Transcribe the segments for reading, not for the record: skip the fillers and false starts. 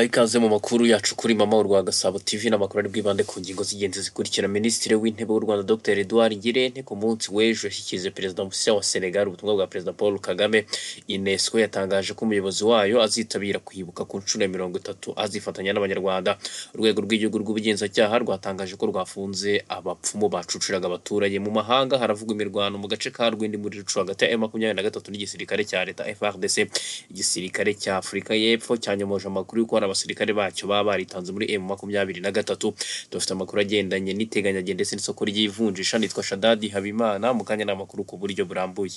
Ikaze mu makuru yacu kuri Mama urwa Gasabo TV n'amakuru ari bwibande ku ngingo z'ingenzi zikurikira. Minisitiri w'Intebe w'u Rwanda Dr Edouard Ngirente ku munsi w'ejo yashyikirijwe Perezida mushya wa Senegal ubutumwa bwa Perezida Paul Kagame. UNESCO yatangaje ko umuyobozi wayo azitabira kwibuka ku nshuro ya 30 azifatanya n'Abanyarwanda. Urwego rw'igihugu rw'ubugenzacyaha rwatangaje ko rwafunze abapfumu bacuciraga abaturage mu mahanga. Haravugwa imirwano mu gace ka Rwindi muri Rucu hagati ya M23 n'igisirikare cya leta FARDC. Igisirikare cya Afurika y'Epfo cyanyomoje amakuru y'uko abasirikare bacyo baba baritanze muri M23. Dufite amakuru agendanye n'iteganyagende ndetse n'isoko ry'ivunjisha. Nitwa Shadadi Habimana, mu kanya n'amakuru ku buryo burambuye.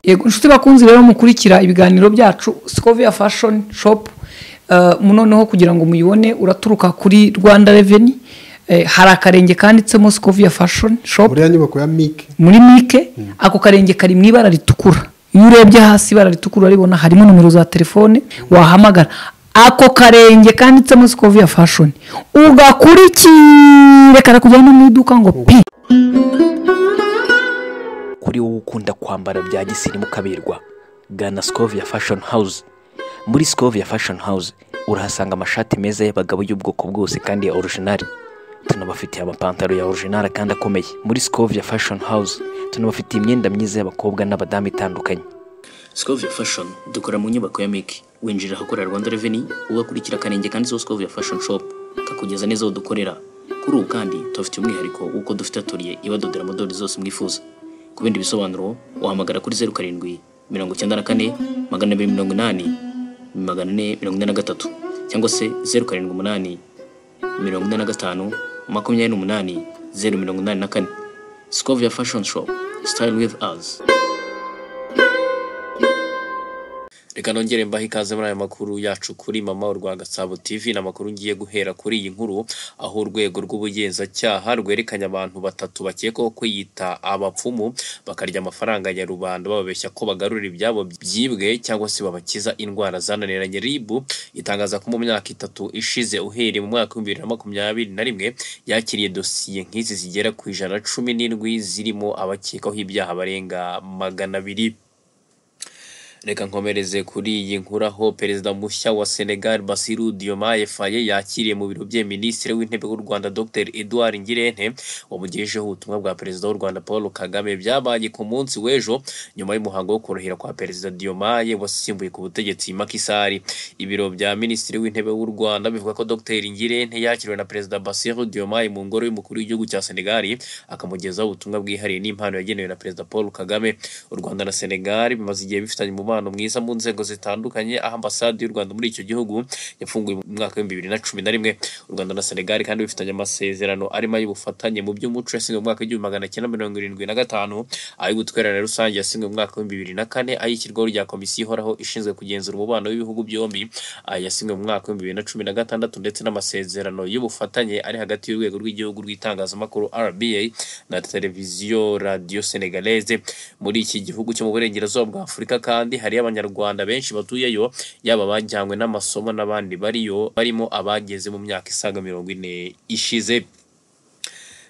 Yego nshuti bakunzi rero mukurikira ibiganiro byacu Scovia Fashion Shop, noneho kugira ngo muyibone uraturuka kuri Rwanda Revenue. Hari akarenge kanditsemo Scovia Fashion Shop muri nyubako ya Mike, muri Mike. Ako karenge kari mu ibara ritukura. Iyo urebye hasi ibara ritukura ribona harimo nomero za telefone wahamagara. Ako karenge kanditsemo Scovia Fashion ugakurikire karakujyana mu iduka ngo pi. Kuri wowe ukunda kwambara bya gisirimu kaberwa, gana Scovia Fashion House. Muri Scovia Fashion House urahasanga amashati meza y'abagabo y'ubwoko bwose kandi ya original. Tunabafitiye amapantaro ya original kandi akomeye. Muri Scovia Fashion House tunabafitiye imyenda myiza y'abakobwa n'abadamu itandukanye. Scovia Fashion dukora mu nyubako ya Mike. Winjira ahakorera Rwanda Revenue ugakurikira akarenge kanditseho Scovia Fashion Shop kakugeza neza aho dukorera. Kuri ubu kandi tufite umwihariko uko dufite atelier ibadodera modeli zose mwifuza. Ku bindi bisobanuro wahamagara kuri 07 94 280 443 cyangwa se 07 45 28 084. Scovia Fashion Shop, style with us. Reka nongere mbaha ikaze muri aya makuru yacu kuri Mama urwa Gasabo TV. N'amakuru ngiye guhera kuri iyi nkuru, aho urwego rw'ubugenzacyaha rwerekanye abantu batatu bakekwaho kwiyita abapfumu bakarya amafaranga ya rubanda bababeshya ko bagarurira ibyabo byibwe cyangwa se babakiza indwara zananiranye. RIB itangaza ko mu myaka 3 ishize uhereye mu mwaka 2021 yakiriye dosiye nk'izi zigera ku 117 zirimo abakekwaho ibyaha barenga 200. Reka nkomereze kuri iyi nkuru, aho Perezida mushya wa Senegal Bassirou Diomaye Faye yakiriye mu biro bye Minisitiri w'Intebe w'u Rwanda Dr Edouard Ngirente wamugejejeho ubutumwa bwa Perezida w'u Rwanda Paul Kagame. Byabaye ku munsi w'ejo nyuma y'umuhango wo kurahira kwa Perezida Diomaye wasimbuye ku butegetsi Macky Sall. Ibiro bya Minisitiri w'Intebe w'u Rwanda bivuga ko Dr Ngirente yakiriwe na Perezida Bassirou Diomaye mu ngoro y'umukuru w'igihugu cya Senegal akamugezaho ubutumwa bwihariye n'impano yagenewe na Perezida Paul Kagame. U Rwanda na Senegal bimaze igihe bifitanye mwiza mu nzego zitandukanye, aho ambasade y'u Rwanda muri icyo gihugu yafunguye mu mwaka wa 2011. U Rwanda na Senegal kandi bifitanye amasezerano arimo y'ubufatanye mu by'umuco yasinwe mu mwaka wa 1975, ay'ubutwererane rusange yasinwe mu mwaka wa 2004, ay'ishyirwaho rya komisiyo ihoraho ishinzwe kugenzura umubano w'ibihugu byombi yasinwe mu mwaka wa 2016, ndetse n'amasezerano y'ubufatanye ari hagati y'urwego rw'igihugu rw'itangazamakuru RBA na televiziyo radio Senegalaise. Muri iki gihugu cyo mu burengerazuba bwa Afurika kandi hari Abanyarwanda benshi batuyeyo, yaba bajyanywe n'amasomo n'abandi barimo abageze mu myaka isaga 40 ishize.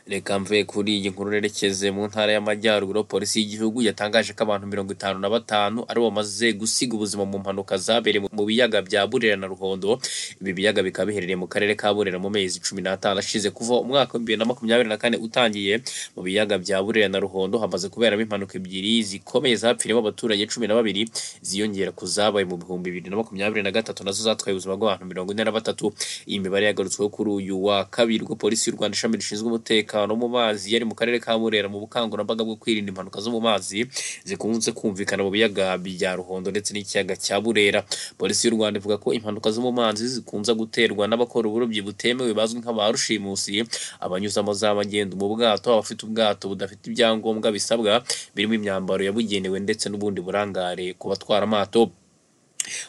Reka mve kuri iyi nkuru nerekeze mu ntara y'Amajyaruguru. Polisi y'igihugu yatangaje ko abantu 55 ari bamaze gusiga ubuzima mu mpanuka zabereye mu biyaga bya Burera na Ruhondo. Ibi biyaga bikaba biherereye mu karere ka Burera mu mezi 15 ashize. Kuva umwaka wa 2024 utangiye, mu biyaga bya Burera na Ruhondo hamaze kuberamo impanuka ebyiri zikomeye zapfiremo abaturage 12 ziyongera kuzabaye mu 2023 nazo zatwaye ubuzima bw'abantu 43. Iyi mibare yagarutsweho kuri uyu wa kabiri ubwo polisi y'u Rwanda ishami rishinzwe umutekano mu mazi yari mu karere ka Burera mu bukangurambaga bwo kwirinda impanuka zo mu mazi zikunze kumvikana mu biyaga bya Ruhondo ndetse n'ikiyaga cya Burera. Polisi y'u Rwanda ivuga ko impanuka zo mu mazi zikunze guterwa n'abakora uburobyi butemewe bazwi nk'abarushimusi, abanyuzamo z'abagenda mu bwato, abafite ubwato budafite ibyangombwa bisabwa birimo imyambaro yabugenewe ndetse n'ubundi burangare ku batwara amato.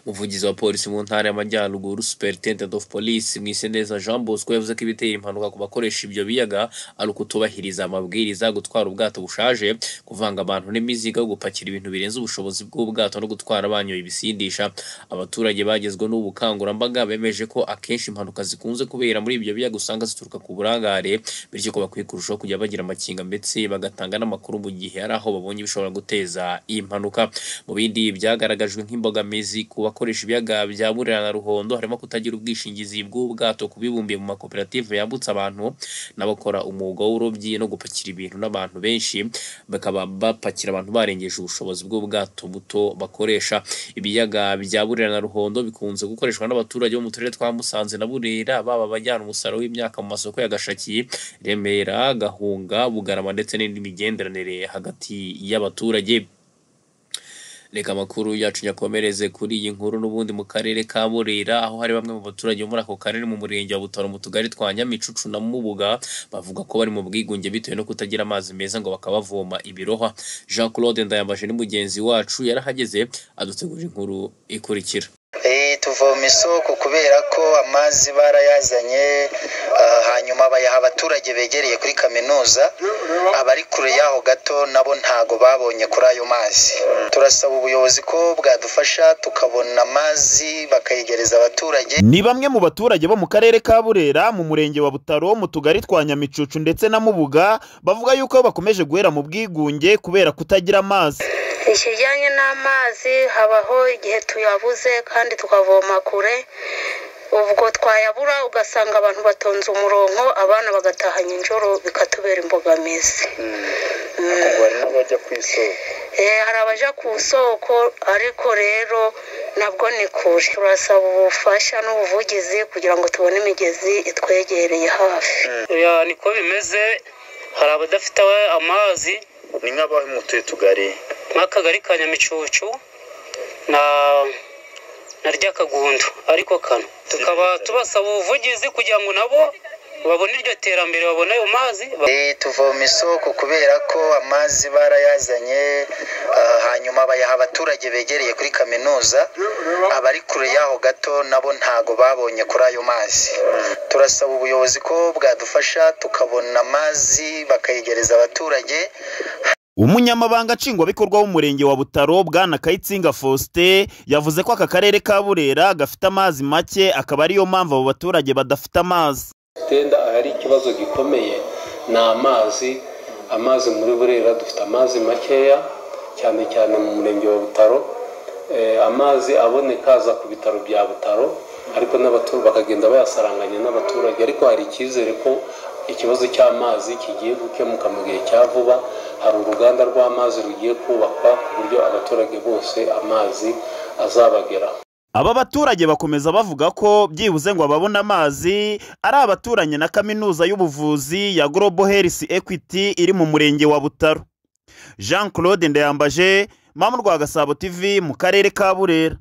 umuvugizi wa polisi mu ntara y'Amajyaruguru Superintendent of Police Mwiseneza Jean Bosco yavuze ko ibitera impanuka ku bakoresha ibyo biyaga ari ukutubahiriza amabwiriza, gutwara ubwato bushaje, kuvanga abantu n'imizigo, gupakira ibintu birenze ubushobozi bw'ubwato no gutwara banyoye ibisindisha. Abaturage bagezwe n'ubukangurambaga bemeje ko akenshi impanuka zikunze kubera muri ibyo biyaga usanga zituruka ku burangare, bityo ko bakwiye kurushaho kujya bagira amakinga ndetse bagatanga n'amakuru mu gihe ari aho babonye bishobora guteza iyi mpanuka. Mu bindi byagaragajwe nk'imbogamizi ku bakoresha ibiyaga bya Burera na Ruhondo harimo kutagira ubwishingizi bw'ubwato, kubibumbiye mu makoperative yambutsa abantu n'abakora umwuga w'uburobyi no gupakira ibintu n'abantu benshi bakaba bapakira abantu barengeje ubushobozi bw'ubwato buto bakoresha. Ibiyaga bya Burera na Ruhondo bikunze gukoreshwa n'abaturage bo mu turere twa Musanze na Burera, baba abajyana umusaruro w'imyaka mu masoko ya Gashaki, Remera, Gahunga, Bugarama ndetse n'indi migenderanire hagati y'abaturage. Reka amakuru yacu nyakomereze kuri iyi nkuru n'ubundi mu karere ka Burera, aho hari bamwe mu baturage bo muri ako karere mu murenge wa Butaro mu tugari twa Nyamicucu na Mubuga bavuga ko bari mu bwigunge bitewe no kutagira amazi meza ngo bakabavoma ibirohwa. Jean Claude Ndayambaje ni mugenzi wacu yarahageze adutegurira inkuru ikurikira. Tuvoma isoko kubera ko amazi barayazanye, hanyuma bayaha abaturage begereye kuri kaminuza, abari kure yaho gato nabo ntago babonye kuri ayo mazi. Turasaba ubuyobozi ko bwadufasha tukabona amazi bakayegereza abaturage. Ni bamwe mu baturage bo mu karere ka Burera mu murenge wa Butaro mu tugari twa Nyamicucu ndetse na Mubuga bavuga yuko bakomeje guhera mu bwigunge kubera kutagira amazi. Ikijyanye n'amazi habaho igihe tuyabuze kandi tukavoma kure, ubwo twayabura ugasanga abantu batonze umurongo, abana bagatahanya injoro bikatubera imbogamizi. Hari abaja ku isoko ariko rero nabwo ni kure. Turasaba ubufasha n'ubuvugizi kugira ngo tubone imigezi itwegereye hafi. Niko bimeze, hari abadafite amazi. Ni nk'abahe mu tugari nk'akagari ka Nyamicucu na Ryakagundu ariko kano tukaba tubasaba ubuvugizi kugira ngo nabo babone iryo terambere, babone ayo mazi. Tuvoma isoko kubera ko amazi barayazanye, hanyuma bayaha abaturage begereye kuri kaminuza, abari kure yaho gato nabo ntago babonye kuri ayo mazi. Turasaba ubuyobozi ko bwadufasha tukabona amazi bakayegereza abaturage. Umunyamabanga nshingwabikorwa w'umurenge wa Butaro Bwana Kayitsinga Faustin yavuze ko aka karere ka Burera gafite amazi make, akaba ariyo mpamvu abo baturage badafite amazi. Tenda ari ikibazo gikomeye na amazi muri Burera dufite amazi makeya cyane cyane mu murenge wa Butaro. Amazi aboneka aza ku bitaro bya Butaro ariko n'abaturage bakagenda bayasaranganya n'abaturage, ariko hari icyizere ko ikibazo cy'amazi kigiye gukemuka mu gihe cya vuba. Hari uruganda rw'amazi rugiye kubakwa ku buryo abaturage bose amazi azabageraho. Aba baturage bakomeza bavuga ko byibuze ngo ababona amazi ari abaturanye na kaminuza y'ubuvuzi ya Global Health Equity iri mu murenge wa Butaro. Jean Claude Ndayambaje, Mama Rwagasabo TV mu karere ka Burera.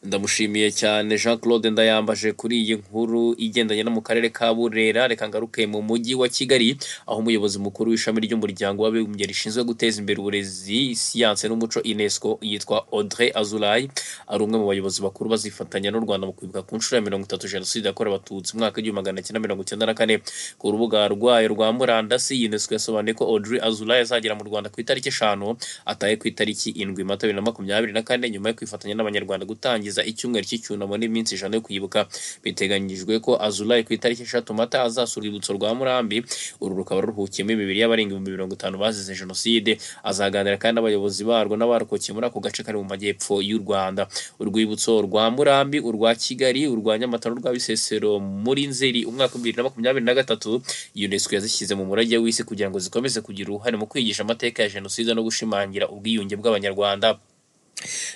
Ndamushimiye cyane Jean Claude Ndayambaje kuri iyi nkuru igendanye no mu karere ka Burera. Reka ngaruke mu mujyi wa Kigali, aho umuyobozi mukuru w'ishami ry'umuryango w'abibumbye rishinzwe guteza imbere uburezi, siyanse n'umuco UNESCO yitwa Audrey Azoulay ari umwe mu bayobozi bakuru bazifatanya n'u Rwanda mu kwibuka ku nshuro ya 30 Jenoside yakorewe Abatutsi mu mwaka w'1994. Ku rubuga rwayo rwa murandasi, UNESCO yasobanuye ko Audrey Azoulay azagera mu Rwanda ku itariki 5 ataye ku itariki 7 Mata 2024 nyuma yo kwifatanya n'abanyarwanda gutangiza icyumweru cy'icyunamo n'iminsi 100 yo kwibuka. Biteganyijwe ko Azoulay ku itariki 3 Mata azasura urwibutso rwa Murambi. Uru rukaba ruhukiyemo imibiri y'abarenga 50 bazize Jenoside. Azaganira kandi n'abayobozi barwo n'abarokokeye muri ako gace kari mu majyepfo y'u Rwanda. Urwibutso rwa Murambi, urwa Kigali, urwa Nyamata n'urwa Bisesero muri Nzeri umwaka 2023 UNESCO yazishyize mu murage w'isi kugira ngo zikomeze kugira uruhare mu kwigisha amateka ya Jenoside no gushimangira ubwiyunge bw'abanyarwanda.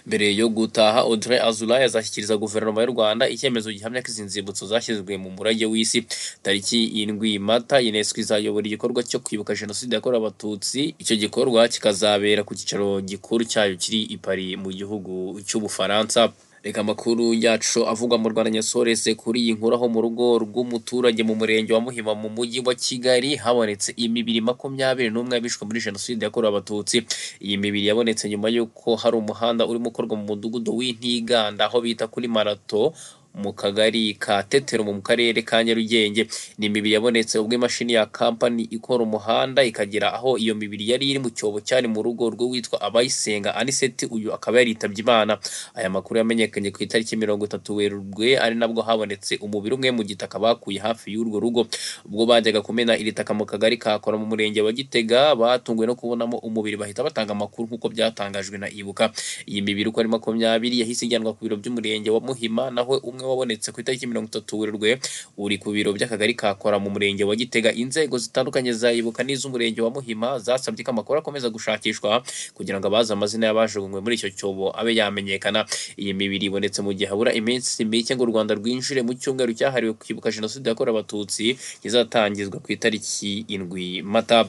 Mbere yo gutaha, Audrey Azoulay azashyikiriza guverinoma y'u Rwanda icyemezo gihamya ko izi nzibutso zashyizwe mu murage w'isi. Tariki 7 Mata UNESCO izayobora igikorwa cyo kwibuka Jenoside yakorewe Abatutsi. Icyo gikorwa kikazabera ku cyicaro gikuru cyayo kiri i Paris mu gihugu cy'Ubufaransa. Reka amakuru yacu avugwa mu Rwanda nyasorese kuri iyi nkuru aho mu rugo rw'umuturage mu murenge wa Muhima mu mujyi wa Kigali habonetse imibiri 21 yabishwe muri jenoside yakorewe abatutsi. Iyi mibiri yabonetse nyuma y'uko hari umuhanda urimo ukorwa mu mudugudu w'Intiganda aho bita kuri Marato mu kagari ka Tetero mu karere ka Nyarugenge. Ni imibiri yabonetse ubwo imashini ya company ikora umuhanda ikagera aho iyo mibiri yari iri mu cyobo cyane mu rugo rw'uwitwa Abayisenga Aniseti, uyu akaba yaritabye Imana. Aya makuru yamenyekanye ku itariki 30 Werurwe ari nabwo habonetse umubiri umwe mu gitaka bakuye hafi y'urwo rugo. Ubwo bajyaga kumena iri taka mu kagari kakora mu murenge wa Gitega batunguwe no kubonamo umubiri bahita batanga amakuru nkuko byatangajwe na Ibuka. Iyi mibiri uko ari 20 yahise ijyanwa ku biro by'umurenge wa Muhima, naho wabonetse ku itariki 30 Werurwe uri ku biro by'akagari kakora mu murenge wa Gitega. Inzego zitandukanye za Ibuka n'iz'umurenge wa Muhima zasabye ko amakuru akomeza gushakishwa kugira ngo abaza amazina y'abajugunywe muri icyo cyobo abe yamenyekana. Iyi mibiri ibonetse mu gihe habura iminsi mike ngo u Rwanda rwinjire mu cyumweru cyahariwe kwibuka jenoside yakorewe abatutsi kizatangizwa ku itariki 7 Mata.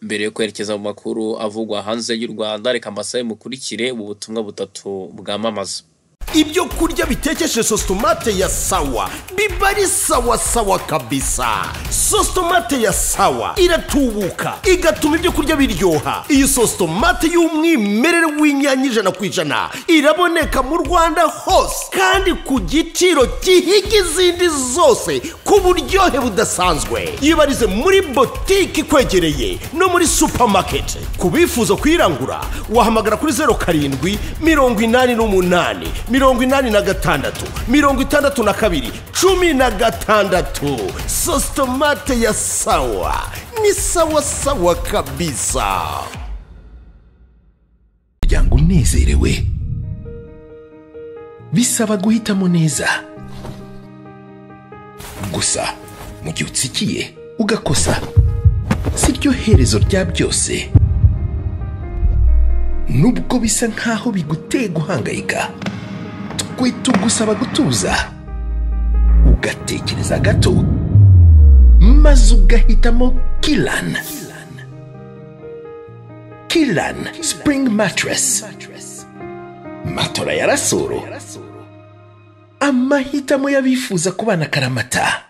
Mbere yo kwerekeza mu makuru avugwa hanze y'u Rwanda, reka mbasabe mukurikire ubu butumwa butatu bwamamaza. Ibyo kurya bitekeshe sostomate ya Sawa bibari sawa kabisa. Sostomate ya Sawa iratubuka igatuma ibyo kurya biryoha. Iyi sostomate y'umwimerere w'inyanya 100% iraboneka mu Rwanda hose kandi ku giciro gihiga izindi zose ku buryohe budasanzwe. Yibarize muri boutique kwegereye no muri supermarket. Kubifuza kwirangura wahamagara kuri 07 88 86 62 16. Sostomate ya Sawa ni sawa kabisa. Jangu nezerewe bisaba guhitamo neza, gusa mu gihe utsikiye ugakosa siryo herezo rya byose. Nubwo bisa nkaho biguteye guhangayika, twe tugusaba gutuza ugatekereza gato maze ugahitamo Kilan Spring Mattress, matora ya rasoro, amahitamo y'abifuza kubana karamata.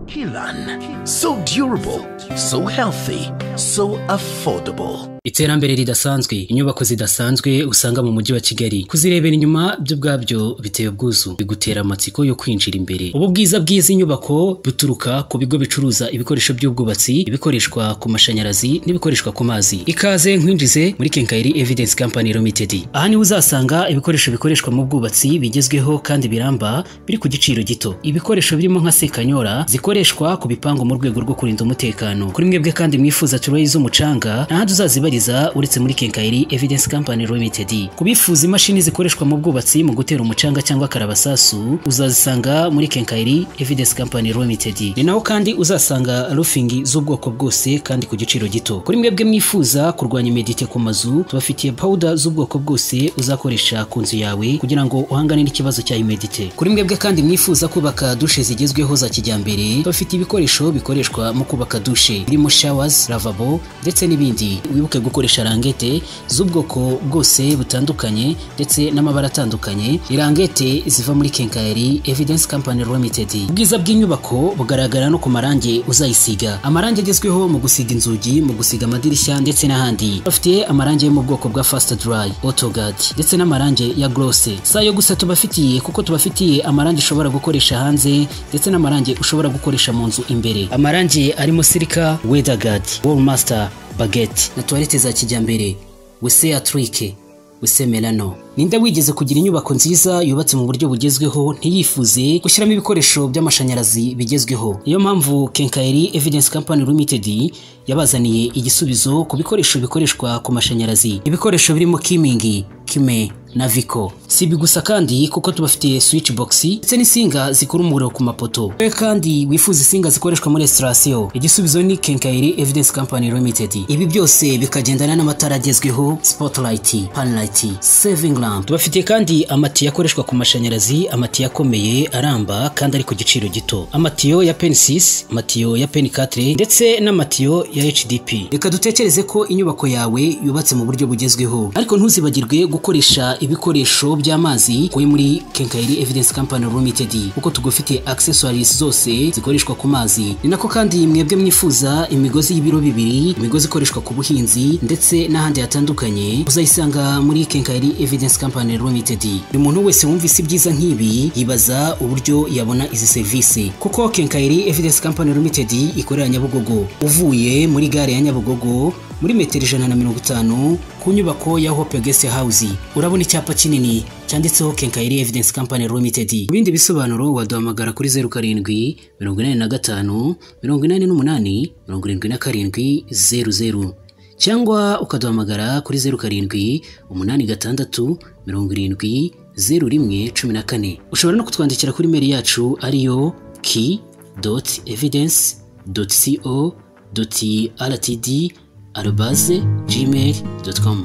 Kilan, so durable, so healthy, so affordable. Iterambere ridasanzwe, inyubako zidasanzwe usanga mu mujyi wa Kigali. Kuzirebera inyuma byo bwabyo biteye ubwuzu, bigutera amatsiko yo kwinjira imbere. Ubu bwiza bw'izi nyubako buturuka ku bigo bicuruza ibikoresho by'ubwubatsi, ibikoreshwa ku mashanyarazi n'ibikoreshwa ku mazi. Ikaze nkwinjize muri Kenkayiri Evidence Company Limited. Aha ni uzasanga ibikoresho bikoreshwa mu bwubatsi bigezweho kandi biramba, biri ku giciro gito. Ibikoresho birimo nka sekanyora zikoreshwa ku bipango mu rwego rwo kurinda umutekano. Kuri mwebwe kandi mwifuza turoyi z'umucanga, naho tuzazibariza uretse muri Kenkayiri Evidence Company Limited. Kubifuza imashini zikoreshwa mu bwubatsi mu gutera umucanga cyangwa karabasasu, uzazisanga muri Kenkayiri Evidence Company Limited. Ni naho kandi uzasanga roofing z'ubwoko bwose kandi ku giciro gito. Kuri mwebwe mwifuza kurwanya humidity ku mazu, tubafitiye powder z'ubwoko bwose uzakoresha ku nzu yawe kugira ngo uhangane n'ikibazo cya humidity. Kuri mwebwe kandi mwifuza kubaka dushe zigezweho za kijyambere, tubafitiye ibikoresho bikoreshwa mu kubaka dushe birimo showers, lavabo ndetse n'ibindi. Wibuke gukoresha rangete z'ubwoko bwose butandukanye ndetse n'amabara atandukanye. Irangete ziva muri Kenkayiri Evidence Company Limited. Ubwiza bw'inyubako bugaragara no ku marangi uzayisiga. Amarangi agezweho mu gusiga inzugi, mu gusiga amadirishya ndetse n'ahandi. Bafitiye amarangi yo mu bwoko bwa Fast Dry, AutoGuard ndetse n'amarangi ya Gloss. Sayo gusa tubafitiye kuko tubafitiye amarangi ushobora gukoresha hanze ndetse n'amarangi ushobora gukoresha mu nzu imbere. Amarangi arimo Silica, WeatherGuard, Wallmaster, Baguette na toilette za kijyambere, wese atrike, wese melano. Ninde wigeze kugira inyubako nziza yubatse mu buryo bugezweho ntiyifuze gushyiramo ibikoresho by'amashanyarazi bigezweho? Iyo mpamvu Kenkayiri Evidence Company Limited yabazaniye igisubizo ku bikoresho bikoreshwa ku mashanyarazi. Ibikoresho birimo Kimingi, Kime na Vico. Si bigusa kandi kuko tubafitiye switch box ndetse n'insinga zikora umuriro ku mapoto. Kandi wifuza insinga zikoreshwa muri installation, igisubizo ni Kenkayiri Evidence Company Limited. Ibi byose bikagendana n'amatara agezweho, spotlight, pan light, saving lamp. Tubafitiye kandi amatiyo akoreshwa ku mashanyarazi, amatiyo akomeye aramba kandi ari ku giciro gito. Amatiyo ya pen 6, amatiyo ya pen 4 ndetse n'amatiyo ya HDP. Reka dutekereze ko inyubako yawe yubatse mu buryo bugezweho, ariko ntuzibagirwe gukoresha ibikoresho by'amazi kuye muri Kenkayeri Evidence Company Limited kuko tugufite accessories zose zikoreshwa ku mazi. Ni nako kandi mwebwe mwifuza imigozi y'ibiro bibiri, imigozi ikoreshwa ku buhinzi ndetse n'ahandi hatandukanye uzayisanga muri Kenkayeri Evidence Company Limited. Buri muntu wese wumvise ibyiza nk'ibi yibaza uburyo yabona izi service kuko Kenkayeri Evidence Company Limited ikorera Nyabugogo. Uvuye muri gare ya Nyabugogo muri metero 150 ku nyubako ya Hope Guest House urabona icyapa kinini cyanditseho Kenkayeri Evidence Company Limited. Ibindi bisobanuro waduhamagara kuri 07 85 88 77 cyangwa ukaduhamagara kuri 07 86 70 0114. Ushobora no kutwandikira kuri mail yacu ariyo key.evidence.co.rtd@gmail.com.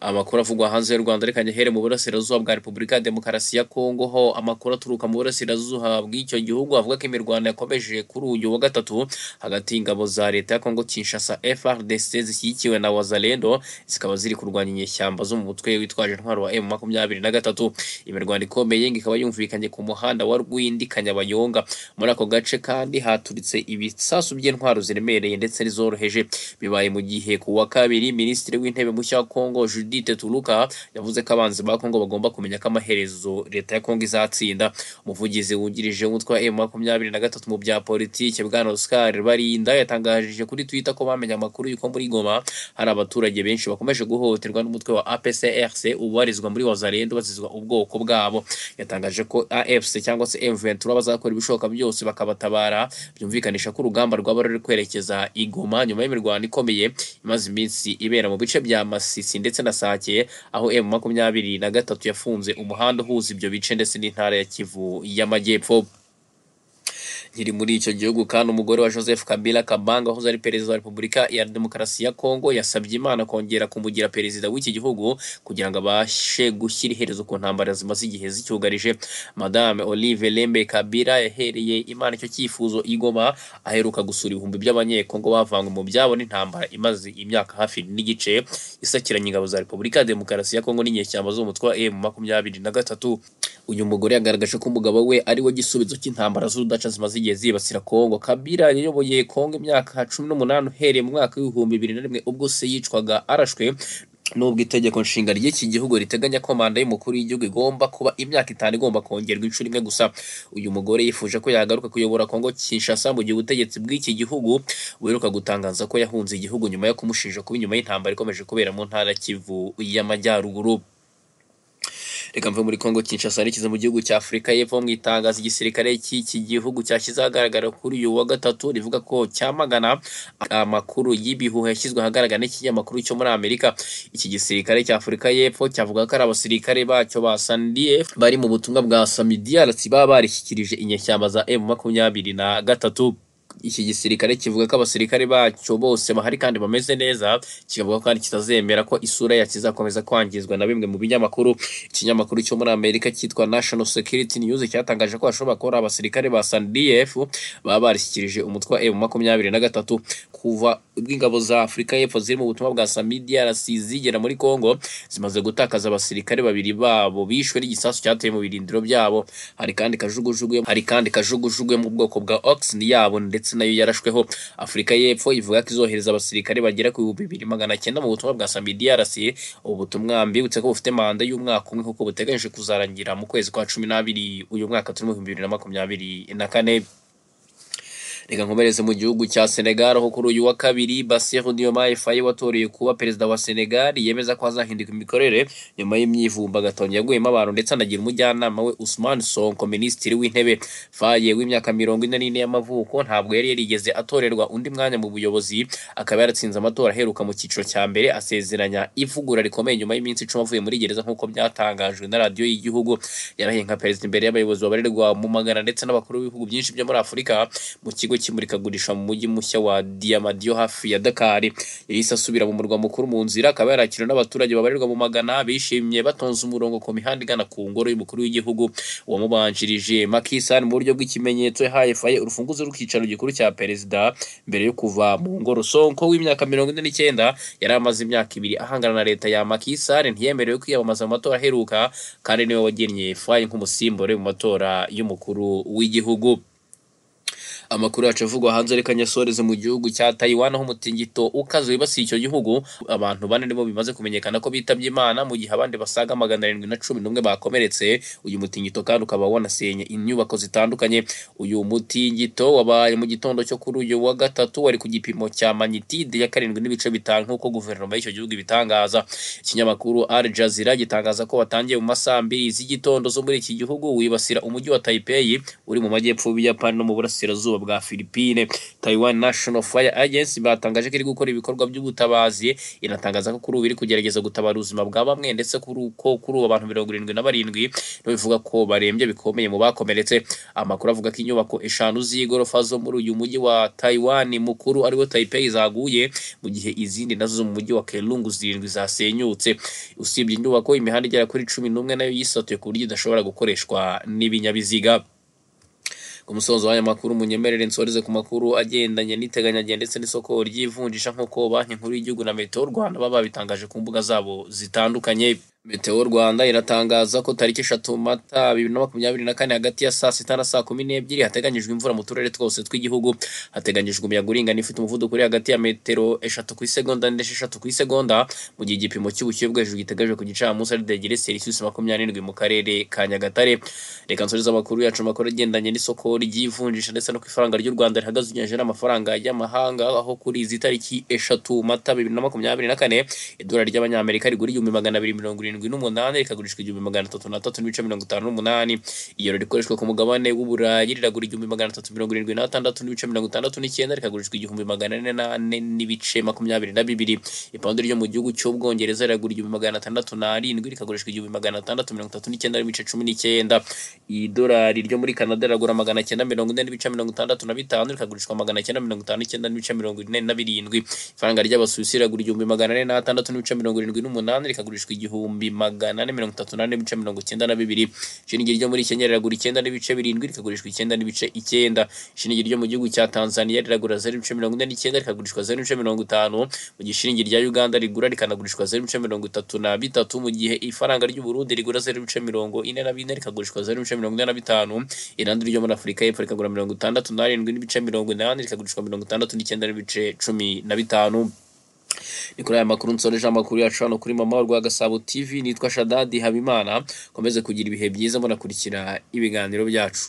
Amakuru avugwa hanze y'u Rwanda reka nyahere mu burasirazuba bwa Repubulika ya Demokarasi ya Kongo ho amakuru aturuka mu burasirazuba bw'icyo gihugu avuga ko imirwano yakomeje kuri uyu wa gatatu hagati y'ingabo za leta ya Kongo Kinshasa FARDC zishyigikiwe na Wazalendo zikaba ziri kurwanya inyeshyamba zo mu mutwe witwaje intwaro wa M23. Imirwano ikomeye ikaba yumvikanye ku muhanda wa Rwindi Kanyabayonga. Muri ako gace kandi haturitse ibisasu by'intwaro ziremereye ndetse n'izoroheje. Bibaye mu gihe ku wa kabiri Minisitiri w'Intebe mushya wa Kongo Judith Tuluka yavuze ko abanzi ba Kongo bagomba kumenya ko amaherezo leta ya Kongo izatsinda. Umuvugizi wungirije w'umutwe wa M23 mu bya politike bwana Oscar Barinda yatangaje kuri Twitter ko bamenye amakuru yuko muri Goma hari abaturage benshi bakomeje guhohoterwa n'umutwe wa APCRC ubarizwa muri Wazalendo bazizwa ubwoko bwabo. Yatangaje ko AFC cyangwa se M23 bazakora ibishoboka byose bakabatabara, byumvikanisha ko urugamba rwaba ruri kwerekeza i Goma nyuma y'imirwano ikomeye imaze iminsi ibera mu bice bya Masisi ndetse na Sake, aho M23 yafunze umuhanda uhuza ibyo bice ndetse n'intara ya Kivu y'Amajyepfo. Nkiri muri icyo gihugu kandi umugore wa Joseph Kabila Kabanga wahoze ari perezida wa Repubulika ya Demokarasi ya Kongo yasabye Imana kongera kumugira perezida w'iki gihugu kugira ngo abashe gushyira iherezo ku ntambara zimaze igihe zicyugarije. Madame Olive Lembe Kabila yahereye Imana icyo cyifuzo i Goma aheruka gusura ibihumbi by'abanyekongo bavanywe mu byabo n'intambara imaze imyaka hafi n'igice isakiranye ingabo za Repubulika ya Demokarasi ya Kongo n'inyeshyamba z'umutwe wa M23. Uyu mugore yagaragaje ko umugabo we ari we gisubizo cy'intambara z'urudaca zimaze igihe zibasira Kongo. Kabila yayoboye Kongo imyaka 18 uhereye mu mwaka w'ibihumbi 2001 ubwo se yicwaga arashwe, nubwo itegeko nshinga ry'iki gihugu riteganya ko manda y'umukuru w'igihugu igomba kuba imyaka 5 igomba kongerwa inshuro imwe gusa. Uyu mugore yifuje ko yagaruka kuyobora Kongo Kinshasa mu gihe ubutegetsi bw'iki gihugu buheruka gutangaza ko yahunze igihugu nyuma yo kumushinja kuba inyuma y'intambara ikomeje kubera mu ntara Kivu y'Amajyaruguru. Reka mve muri Kongo Kinshasa rikize mu gihugu cya Afrika y'Epfo mu itangazo igisirikare cy'iki gihugu cyashyize ahagaragara kuri uyu wa gatatu rivuga ko cyamagana amakuru y'ibihuha yashyizwe ahagaragara n'ikinyamakuru cyo muri Amerika. Iki gisirikare cya Afrika y'Epfo cyavuga ko ari abasirikare bacyo ba SANDF bari mu butumwa bwa SAMIDIARC baba barishyikirije inyeshyamba za M23. Iki gisirikare kivuga ko abasirikare bacyo bose bahari kandi bameze neza, kivuga kandi kitazemera ko isura ya kizakomeza kwangizwa na bimwe mu binyamakuru. Ikinyamakuru cyo muri Amerika cyitwa National Security News cyatangaje ko hashobora kuba abasirikare ba SANDF baba barishyikirije umutwe wa M23. Kuva ubw'ingabo za Afrika y'Epfo ziri mu butumwa bwa SAMIDIARC zigera muri Kongo zimaze gutakaza abasirikare babiri babo bishwe n'igisasu cyateye mu birindiro byabo. Hari kandi kajugujugu mu bwoko bwa Oxen yabo ndetse nayo yarashweho. Afrika y'Epfo ivuga ko izohereza abasirikare bagera ku 2900 mu butumwa bwa SAMIDIARC. Ubu butumwa mbibutse ko bufite manda y'umwaka umwe kuko buteganyije kuzarangira mu kwezi kwa 12 uyu mwaka turimo 2024. Reka nkomereze mu gihugu cya Senegal aho kuri uyu wa kabiri Bassirou Diomaye Faye watoreye kuba perezida wa Senegal yemeza ko azahinduka imikorere nyuma y'imyivumbagatonyo yaguyemo abantu ndetse anagira umujyanama we Ousmane Sonko minisitiri w'intebe. Faye w'imyaka 44 y'amavuko ntabwo yari yarigeze atorerwa undi mwanya mu buyobozi, akaba yaratsinze amatora aheruka mu cyiciro cya mbere asezeranya ivugura rikomeye nyuma y'iminsi 10 avuye muri gereza nk'uko byatangajwe na radio y'igihugu. Yarahiye nka perezida imbere y'abayobozi babarirwa mu magana ndetse n'abakuru b'ibihugu byinshi byo muri Afurika mu kigo ikigo cy'imurikagurisha mu mujyi mushya wa Diamadio hafi ya Dakar. Yahise asubira mu murwa mukuru mu nzira, akaba yarakiriwe n'abaturage babarirwa mu magana bishimye batonze umurongo ku mihanda igana ku ngoro y'umukuru w'igihugu. Uwamubanjirije Macky Sall mu buryo bw'ikimenyetso yahaye faye urufunguzo rw'ikicaro gikuru cya perezida mbere yo kuva mu ngoro. Sonko w'imyaka 49 yari amaze imyaka 2 ahangana na leta ya Macky Sall, ntiyemerewe kwiyamamaza mu matora aheruka kandi niwe wagennye faye nk'umusimbure mu matora y'umukuru w'igihugu. Amakuru yacu avugwa hanze reka nyasoreze mu gihugu cya Taiwan aho umutingito ukaze wibasiye icyo gihugu. Abantu 4 nibo bimaze kumenyekana ko bitabye Imana mu gihe abandi basaga 711 bakomeretse. Uyu mutingito kandi ukaba wanasenye inyubako zitandukanye. Uyu mutingito wabaye mu gitondo cyo kuri uyu wa gatatu, wari ku gipimo cya magnitude ya 7.5 nk'uko guverinoma y'icyo gihugu bitangaza. Ikinyamakuru Al Jazeera gitangaza ko watangiye mu masaha 2 z'igitondo zo muri iki gihugu wibasira umujyi wa Taipei uri mu majyepfo y'Ubuyapani no mu burasirazuba bwa Philippines. Taiwan National Fire Agency batangaje ko iri gukora ibikorwa by'ubutabazi, inatangaza ko kuri ubu iri kugerageza gutabara ubuzima bwa bamwe ndetse kuri ubu abantu 77 bivuga ko barembye bikomeye mu bakomeretse. Amakuru avuga ko inyubako 5 z'igorofa zo muri uyu mujyi wa Taiwan mukuru ariwo Taipei zaguye, mu gihe izindi nazo zo mu mujyi wa Kelungu 7 zasenyutse. Usibye inyubako, imihanda igera kuri 11 nayo yisatuye ku buryo idashobora gukoreshwa n'ibinyabiziga. Ku musozo w'aya makuru munyemerere nsoreze ku makuru agendanye n'iteganyagende ndetse n'isoko ry'ivunjisha nk'uko Banki Nkuru y'Igihugu na Meteo Rwanda baba bitangaje ku mbuga zabo zitandukanye. Meteo Rwanda iratangaza ko tariki 3 Mata 2024 hagati ya saa 6 na saa 12 hateganyijwe imvura mu turere twose tw'igihugu. Hateganyijwe umuyaga uringana ifite umuvuduko uri hagati ya metero 3 ku isegonda ndetse 6 ku isegonda, mu gihe igipimo cy'ubushyuhe bw'ejo giteganyijwe ku gicamunsi ari degere Celsius 27 mu karere ka Nyagatare. Reka nsoreze amakuru yacu makuru agendanye n'isoko ry'ivunjisha ndetse no ku ifaranga ry'u Rwanda rihagaze unyanje n'amafaranga y'amahanga, aho kuri izi tariki 3 Mata 2024 idolari ry'abanyamerika rigura 278 rikagurishwa 333.58. Iyo rikoreshwa ku mugabane w'Uburayi riragura 376.59 rikagurishwa 404.22. Ipaundi ryo mu gihugu cy'Ubwongereza riragura 607 rikagurishwa 639.19. Idolari ryo muri Canada riragura 940.65 rikagurishwa 959.47. Ifaranga ry'Abasuwisi riragura 406.78 rikagurishwa 838.92. Ishinigi ryo muri Kenya riragura 9.7 rikagurishwa 9.9. Ishinigi ryo mu gihugu cya Tanzania riragura 0.49 rikagurishwa 0.50. Mu gihe ishinigi rya Uganda rigura rikanagurishwa 0.33. Mu gihe ifaranga ry'u Burundi rigura 0.44 rikagurishwa 0.45. Irandi ryo muri Afurika y'Epfo rikagura 67.80 rikagurishwa 69.15. Ni kuri aya makuru nsoreje amakuru yacu hano kuri Mama wa Gasabo TV. Nitwa Shadadi Habimana. Komeze kugira ibihe byiza munakurikira ibiganiro byacu.